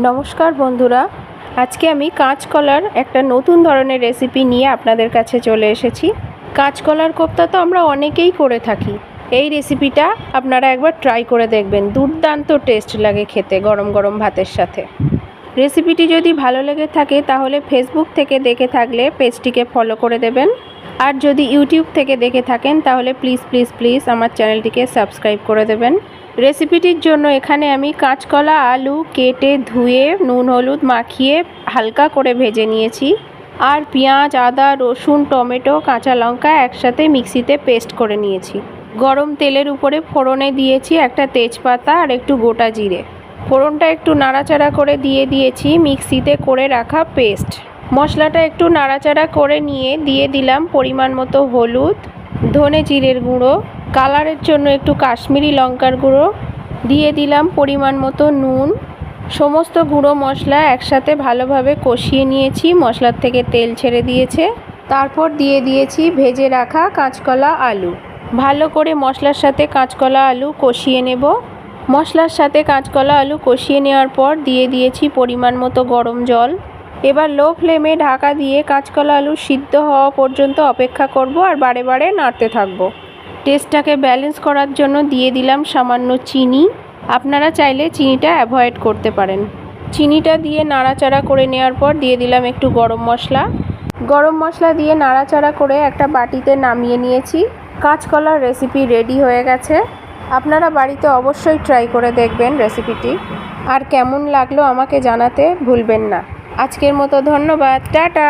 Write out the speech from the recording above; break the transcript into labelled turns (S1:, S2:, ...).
S1: নমস্কার বন্ধুরা, আজকে আমি কাঁচকলার একটা নতুন ধরনের রেসিপি নিয়ে আপনাদের কাছে চলে এসেছি। কাঁচকলার কোপ্তা তো আমরা অনেকেই করে থাকি। এই রেসিপিটা আপনারা একবার ট্রাই করে দেখবেন, দুর্দান্ত টেস্ট লাগে খেতে গরম গরম ভাতের সাথে। রেসিপিটি যদি ভালো লেগে থাকে তাহলে ফেসবুক থেকে দেখে থাকলে পেজটিকে ফলো করে দেবেন, আর যদি ইউটিউব থেকে দেখে থাকেন তাহলে প্লিজ প্লিজ প্লিজ আমার চ্যানেলটিকে সাবস্ক্রাইব করে দেবেন। রেসিপিটির জন্য এখানে আমি কাঁচকলা আলু কেটে ধুয়ে নুন হলুদ মাখিয়ে হালকা করে ভেজে নিয়েছি, আর পেঁয়াজ আদা রসুন টমেটো কাঁচা লঙ্কা একসাথে মিক্সিতে পেস্ট করে নিয়েছি। গরম তেলের উপরে ফোড়নে দিয়েছি একটা তেজপাতা আর একটু গোটা জিরে। ফোড়নটা একটু নাড়াচাড়া করে দিয়ে দিয়েছি মিক্সিতে করে রাখা পেস্ট। মশলাটা একটু নাড়াচাড়া করে নিয়ে দিয়ে দিলাম পরিমাণ মতো হলুদ, ধনে জিরের গুঁড়ো, কালারের জন্য একটু কাশ্মীরি লঙ্কার গুঁড়ো, দিয়ে দিলাম পরিমাণ মতো নুন। সমস্ত গুঁড়ো মশলা একসাথে ভালোভাবে কষিয়ে নিয়েছি, মশলার থেকে তেল ছেড়ে দিয়েছে। তারপর দিয়ে দিয়েছি ভেজে রাখা কাঁচকলা আলু। ভালো করে মশলার সাথে কাঁচকলা আলু কষিয়ে নেব। মশলার সাথে কাঁচকলা আলু কষিয়ে নেওয়ার পর দিয়ে দিয়েছি পরিমাণ মতো গরম জল। এবার লো ফ্লেমে ঢাকা দিয়ে কাঁচকলা আলু সিদ্ধ হওয়া পর্যন্ত অপেক্ষা করব, আর বারে বারে নাড়তে থাকব। টেস্টটাকে ব্যালেন্স করার জন্য দিয়ে দিলাম সামান্য চিনি। আপনারা চাইলে চিনিটা অ্যাভয়েড করতে পারেন। চিনিটা দিয়ে নাড়াচাড়া করে নেওয়ার পর দিয়ে দিলাম একটু গরম মশলা। গরম মশলা দিয়ে নাড়াচাড়া করে একটা বাটিতে নামিয়ে নিয়েছি। কাঁচকলার রেসিপি রেডি হয়ে গেছে। আপনারা বাড়িতে অবশ্যই ট্রাই করে দেখবেন রেসিপিটি, আর কেমন লাগলো আমাকে জানাতে ভুলবেন না। আজকের মতো ধন্যবাদ, টাটা।